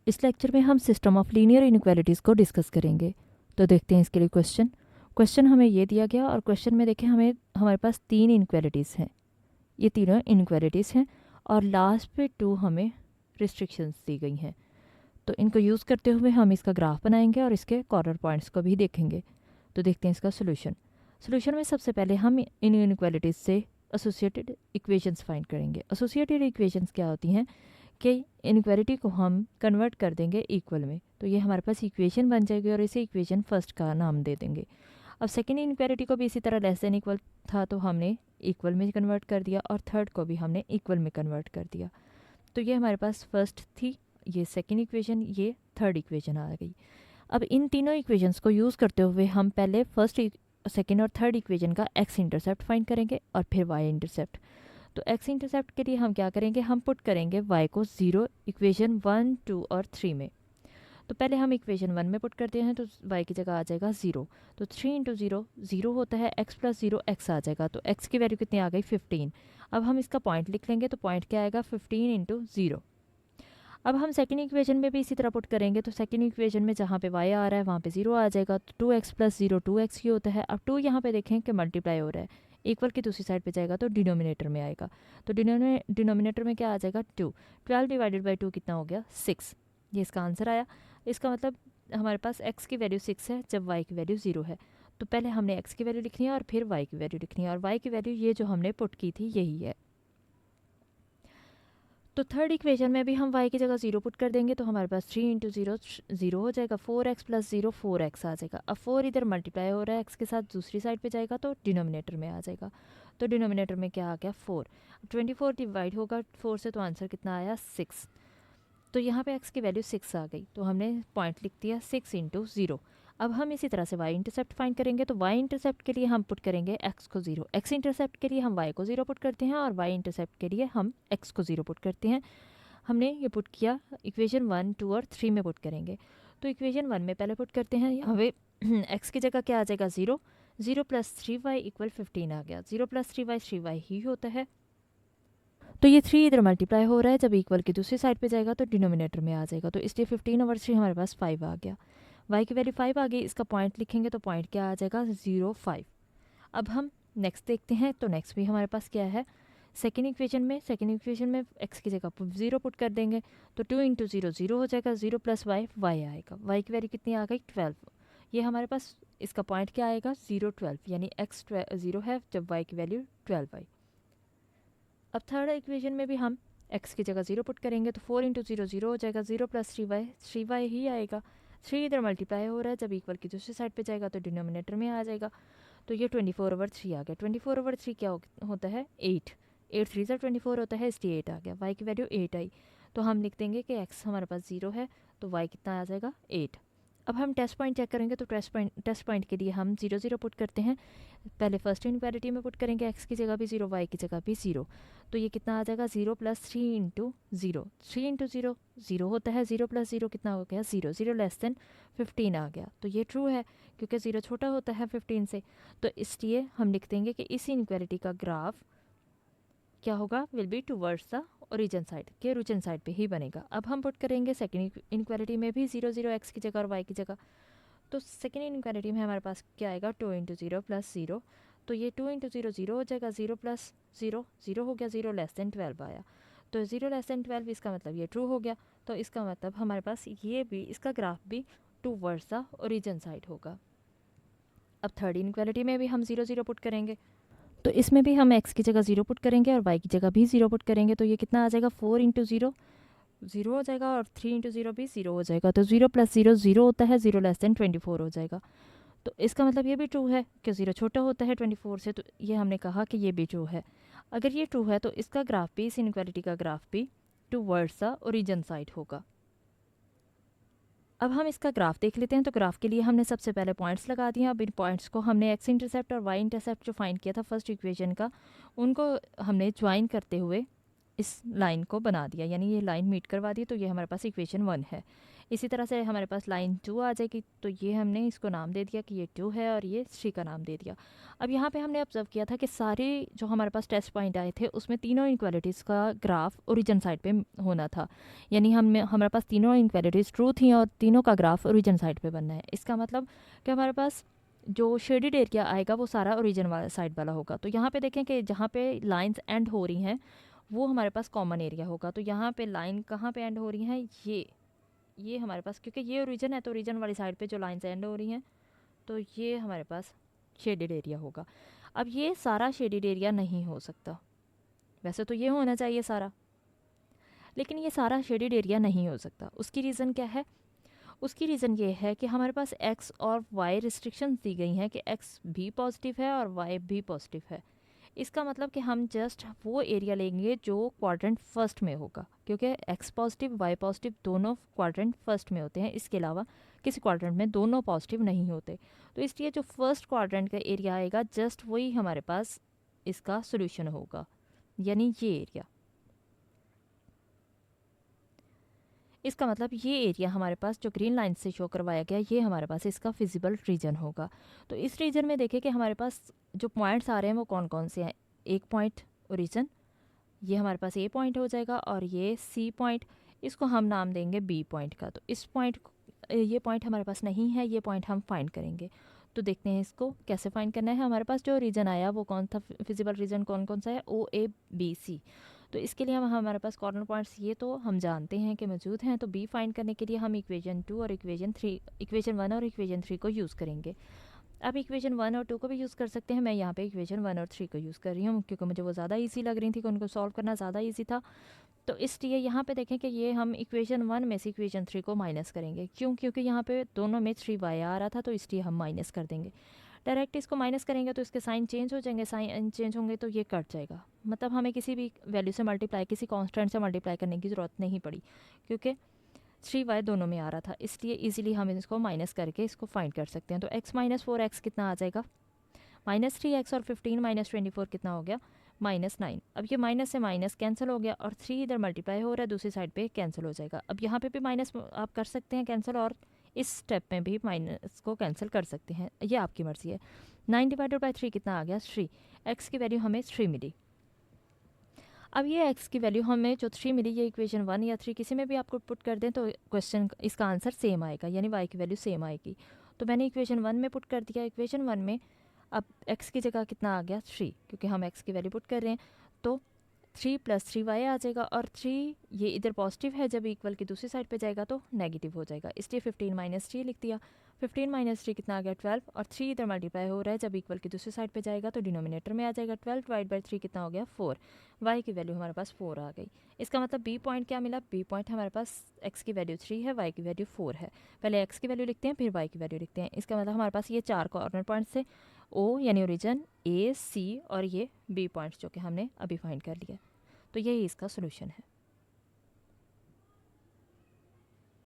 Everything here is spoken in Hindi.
इस लेक्चर में हम सिस्टम ऑफ लीनियर इनइक्वालिटीज़ को डिस्कस करेंगे। तो देखते हैं इसके लिए क्वेश्चन हमें ये दिया गया और क्वेश्चन में देखें हमारे पास 3 इनइक्वालिटीज़ हैं। ये तीनों इनइक्वालिटीज़ हैं और लास्ट पे 2 हमें रिस्ट्रिक्शंस दी गई हैं। तो इनको यूज़ करते हुए हम इसका ग्राफ बनाएंगे और इसके कॉर्नर पॉइंट्स को भी देखेंगे। तो देखते हैं इसका सोल्यूशन में सबसे पहले हम इन इनइक्वालिटीज़ से एसोसिएटेड इक्वेशंस फाइंड करेंगे। एसोसिएटेड इक्वेशंस क्या होती हैं कि इनइक्वालिटी को हम कन्वर्ट कर देंगे इक्वल में, तो ये हमारे पास इक्वेशन बन जाएगी और इसे इक्वेशन फर्स्ट का नाम दे देंगे। अब सेकेंड इनइक्वालिटी को भी इसी तरह लेस देन इक्वल था तो हमने इक्वल में कन्वर्ट कर दिया और थर्ड को भी हमने इक्वल में कन्वर्ट कर दिया। तो ये हमारे पास फर्स्ट थी, ये सेकेंड इक्वेशन, ये थर्ड इक्वेशन आ गई। अब इन तीनों इक्वेशंस को यूज़ करते हुए हम पहले फर्स्ट, सेकेंड और थर्ड इक्वेशन का एक्स इंटरसेप्ट फाइंड करेंगे और फिर वाई इंटरसेप्ट। तो एक्स इंटरसेप्ट के लिए हम क्या करेंगे, हम पुट करेंगे वाई को 0 इक्वेशन 1, 2 और 3 में। तो पहले हम इक्वेशन 1 में पुट करते हैं तो वाई की जगह आ जाएगा 0। तो 3 इंटू 0 0 होता है, एक्स प्लस 0 एक्स आ जाएगा। तो एक्स की वैल्यू कितनी आ गई 15। अब हम इसका पॉइंट लिख लेंगे तो पॉइंट क्या आएगा 15 इंटू 0। अब हम सेकेंड इक्वेशन में भी इसी तरह पुट करेंगे तो सेकेंड इक्वेशन में जहाँ पे y आ रहा है वहाँ पे 0 आ जाएगा। तो 2x प्लस 0 2x ही होता है। अब 2 यहाँ पे देखें कि मल्टीप्लाई हो रहा है, इक्वल की दूसरी साइड पे जाएगा तो डिनोमिनेटर में आएगा। तो डिनोमिनेटर में क्या आ जाएगा 2। 12 डिवाइडेड बाई 2 कितना हो गया 6। ये इसका आंसर आया। इसका मतलब हमारे पास x की वैल्यू 6 है जब y की वैल्यू 0 है। तो पहले हमने x की वैल्यू लिखनी है और फिर y की वैल्यू लिखनी है, और y की वैल्यू ये जो हमने पुट की थी यही है। तो थर्ड इक्वेशन में भी हम y की जगह 0 पुट कर देंगे तो हमारे पास 3 इंटू 0 0 हो जाएगा। 4x प्लस 0 4x आ जाएगा। अब 4 इधर मल्टीप्लाई हो रहा है x के साथ, दूसरी साइड पे जाएगा तो डिनोमिनेटर में आ जाएगा। तो डिनोमिनेटर में क्या आ गया 4। 24 डिवाइड होगा 4 से तो आंसर कितना आया 6। तो यहाँ पे x की वैल्यू 6 आ गई तो हमने पॉइंट लिख दिया 6 इंटू 0। अब हम इसी तरह से y इंटरसेप्ट फाइंड करेंगे तो y इंटरसेप्ट के लिए हम पुट करेंगे x को 0, x इंटरसेप्ट के लिए हम y को 0 पुट करते हैं और y इंटरसेप्ट के लिए हम x को 0 पुट करते हैं। हमने ये पुट किया, इक्वेशन 1, 2 और 3 में पुट करेंगे। तो इक्वेशन 1 में पहले पुट करते हैं, यहाँ पे x की जगह क्या आ जाएगा 0। 0 प्लस 3y इक्वल 15 आ गया। 0 प्लस 3y ही होता है। तो ये 3 इधर मल्टीप्लाई हो रहा है, जब इक्वल की दूसरी साइड पे जाएगा तो डिनोमिनेटर में आ जाएगा। तो इसलिए 15/3 हमारे पास 5 आ गया। y की वैल्यू 5 आ गई, इसका पॉइंट लिखेंगे तो पॉइंट क्या आ जाएगा 0 5। अब हम नेक्स्ट देखते हैं। तो नेक्स्ट भी हमारे पास क्या है, सेकेंड इक्वेशन में x की जगह 0 पुट कर देंगे तो 2 इंटू 0 0 हो जाएगा। 0 प्लस y आएगा। y की वैल्यू कितनी आ गई 12। ये हमारे पास इसका पॉइंट क्या आएगा 0 12, यानी x 0 है जब y की वैल्यू 12 आई। अब थर्ड इक्वेशन में भी हम x की जगह 0 पुट करेंगे तो 4 इंटू 0 0 हो जाएगा। 0 प्लस 3y ही आएगा। 3 इधर मल्टीप्लाई हो रहा है, जब इक्वल की दूसरी साइड पे जाएगा तो डिनोमिनेटर में आ जाएगा। तो ये 24/3 आ गया। 24/3 क्या होता है 8। 8 3 से 24 होता है, इसलिए 8 आ गया। y की वैल्यू 8 आई तो हम लिख देंगे कि x हमारे पास 0 है तो y कितना आ जाएगा 8। अब हम टेस्ट पॉइंट चेक करेंगे तो टेस्ट पॉइंट के लिए हम 0 0 पुट करते हैं। पहले फर्स्ट इनक्वालिटी में पुट करेंगे x की जगह भी 0 y की जगह भी 0। तो ये कितना आ जाएगा 0 प्लस 3 इंटू 0। 3 इंटू 0 0 होता है। 0 प्लस 0 कितना हो गया 0। 0 लेस देन 15 आ गया। तो ये ट्रू है क्योंकि 0 छोटा होता है 15 से। तो इसलिए हम लिख देंगे कि इस इनक्वालिटी का ग्राफ क्या होगा, will be towards the origin side, के ओरिजिन साइड पे ही बनेगा। अब हम पुट करेंगे सेकेंड इनक्वालिटी में भी 0 0 x की जगह और y की जगह। तो सेकेंड इनक्वालिटी में हमारे पास क्या आएगा 2 इंटू 0 प्लस 0। तो ये 2 इंटू 0 0 हो जाएगा। 0 प्लस 0 0 हो गया। 0 लेस देन 12 आया। तो 0 लेस देन 12 इसका मतलब ये ट्रू हो गया। तो इसका मतलब हमारे पास ये भी, इसका ग्राफ भी टूवर्ड्स द ओरिजिन साइड होगा। अब थर्ड इनक्वालिटी में भी हम 0 0 पुट करेंगे तो इसमें भी हम x की जगह 0 पुट करेंगे और y की जगह भी 0 पुट करेंगे। तो ये कितना आ जाएगा 4 इंटू 0 0 हो जाएगा और 3 इंटू 0 भी 0 हो जाएगा। तो 0 प्लस 0 0 होता है। 0 लेस देन 24 हो जाएगा। तो इसका मतलब ये भी ट्रू है कि 0 छोटा होता है 24 से। तो ये हमने कहा कि ये भी ट्रू है। अगर ये ट्रू है तो इसका ग्राफ भी, इस इनक्वालिटी का ग्राफ भी टूवर्ड्स द ओरिजिन साइड होगा। अब हम इसका ग्राफ देख लेते हैं। तो ग्राफ के लिए हमने सबसे पहले पॉइंट्स लगा दिए। अब इन पॉइंट्स को हमने एक्स इंटरसेप्ट और वाई इंटरसेप्ट जो फाइंड किया था फर्स्ट इक्वेशन का, उनको हमने ज्वाइन करते हुए इस लाइन को बना दिया, यानी ये लाइन मीट करवा दी। तो ये हमारे पास इक्वेशन 1 है। इसी तरह से हमारे पास लाइन 2 आ जाएगी, तो ये हमने इसको नाम दे दिया कि ये 2 है और ये 3 का नाम दे दिया। अब यहाँ पे हमने ऑब्जर्व किया था कि सारे जो हमारे पास टेस्ट पॉइंट आए थे उसमें तीनों इनक्वालिटीज़ का ग्राफ ओरिजिन साइड पे होना था, यानी हमारे पास तीनों इनक्वालिटीज़ ट्रू थी और तीनों का ग्राफ ओरिजिन साइड पे बनना है। इसका मतलब कि हमारे पास जो शेडेड एरिया आएगा वो सारा ओरिजिन वाला साइड वाला होगा। तो यहाँ पे देखें कि जहाँ पे लाइंस एंड हो रही हैं वो हमारे पास कॉमन एरिया होगा। तो यहाँ पे लाइन कहाँ पे एंड हो रही हैं, ये हमारे पास, क्योंकि ये ओरिजिन है तो ओरिजिन वाली साइड पे जो लाइंस एंड हो रही हैं तो ये हमारे पास शेडेड एरिया होगा। अब ये सारा शेडेड एरिया नहीं हो सकता, वैसे तो ये होना चाहिए सारा, लेकिन ये सारा शेडेड एरिया नहीं हो सकता। उसकी रीज़न क्या है? उसकी रीज़न ये है कि हमारे पास x और y रिस्ट्रिक्शंस दी गई हैं कि x भी पॉजिटिव है और y भी पॉजिटिव है। इसका मतलब कि हम जस्ट वो एरिया लेंगे जो क्वाड्रेंट फर्स्ट में होगा, क्योंकि x पॉजिटिव y पॉजिटिव दोनों क्वाड्रेंट फर्स्ट में होते हैं, इसके अलावा किसी क्वाड्रेंट में दोनों पॉजिटिव नहीं होते। तो इसलिए जो फर्स्ट क्वाड्रेंट का एरिया आएगा जस्ट वही हमारे पास इसका सोल्यूशन होगा, यानी ये एरिया। इसका मतलब ये एरिया हमारे पास जो ग्रीन लाइन से शो करवाया गया ये हमारे पास इसका फिजिबल रीजन होगा। तो इस रीजन में देखें कि हमारे पास जो पॉइंट्स आ रहे हैं वो कौन कौन से हैं। एक पॉइंट ओरिजिन, ये हमारे पास ए पॉइंट हो जाएगा, और ये सी पॉइंट, इसको हम नाम देंगे बी पॉइंट का। तो इस पॉइंट, ये पॉइंट हमारे पास नहीं है, ये पॉइंट हम फाइंड करेंगे। तो देखते हैं इसको कैसे फाइंड करना है। हमारे पास जो रीजन आया वो कौन था, फिजिबल रीजन कौन कौन सा है, ओ ए बी सी। तो इसके लिए हमारे पास कॉर्नर पॉइंट्स ये तो हम जानते हैं कि मौजूद हैं। तो बी फाइंड करने के लिए हम इक्वेशन 2 और इक्वेशन 3, इक्वेशन 1 और इक्वेशन 3 को यूज़ करेंगे। अब इक्वेशन 1 और 2 को भी यूज़ कर सकते हैं, मैं यहाँ पे इक्वेशन 1 और 3 को यूज़ कर रही हूँ क्योंकि मुझे वो ज़्यादा ईजी लग रही थी, कि उनको सॉल्व करना ज़्यादा ईजी था। तो इसलिए यहाँ पे देखें कि ये हम इक्वेशन 1 में से इक्वेशन 3 को माइनस करेंगे। क्यों? क्योंकि यहाँ पे दोनों में 3y आ रहा था, तो इसलिए हम माइनस कर देंगे। डायरेक्ट इसको माइनस करेंगे तो इसके साइन चेंज हो जाएंगे, साइन चेंज होंगे तो ये कट जाएगा। मतलब हमें किसी भी वैल्यू से मल्टीप्लाई, किसी कांस्टेंट से मल्टीप्लाई करने की ज़रूरत नहीं पड़ी, क्योंकि 3y दोनों में आ रहा था, इसलिए इजीली हम इसको माइनस करके इसको फाइंड कर सकते हैं। तो x माइनस 4x कितना आ जाएगा, माइनस 3x, और 15 माइनस 24 कितना हो गया, माइनस 9। अब ये माइनस से माइनस कैंसिल हो गया और 3 इधर मल्टीप्लाई हो रहा है, दूसरी साइड पे कैंसिल हो जाएगा। अब यहाँ पे भी माइनस आप कर सकते हैं कैंसिल, और इस स्टेप में भी माइनस को कैंसिल कर सकते हैं, ये आपकी मर्ज़ी है। 9 डिवाइडेड बाई 3 कितना आ गया, 3। x की वैल्यू हमें 3 मिली। अब ये x की वैल्यू हमें जो 3 मिली, ये इक्वेशन 1 या 3 किसी में भी आपको पुट कर दें तो क्वेश्चन इसका आंसर सेम आएगा, यानी y की वैल्यू सेम आएगी। तो मैंने इक्वेशन 1 में पुट कर दिया। इक्वेशन 1 में अब x की जगह कितना आ गया, 3, क्योंकि हम x की वैल्यू पुट कर रहे हैं। तो 3 प्लस 3y आ जाएगा, और 3 ये इधर पॉजिटिव है, जब इक्वल की दूसरी साइड पे जाएगा तो नेगेटिव हो जाएगा, इसलिए 15 माइनस 3 लिख दिया। 15 माइनस 3 कितना आ गया, 12, और 3 इधर मल्टीप्लाई हो रहा है, जब इक्वल की दूसरी साइड पे जाएगा तो डिनोमिनेटर में आ जाएगा। 12 डिवाइड बाई 3 कितना हो गया, 4। y की वैल्यू हमारे पास 4 आ गई। इसका मतलब बी पॉइंट क्या मिला, बी पॉइंट हमारे पास x की वैल्यू 3 है, y की वैल्यू 4 है। पहले x की वैल्यू लिखते हैं, फिर y की वैल्यू लिखते हैं। इसका मतलब हमारे पास ये 4 कॉर्नर पॉइंट्स थे, o यानी ओरिजिन, a, c और ये b पॉइंट्स जो कि हमने अभी फाइंड कर लिया। तो यही इसका सोल्यूशन है।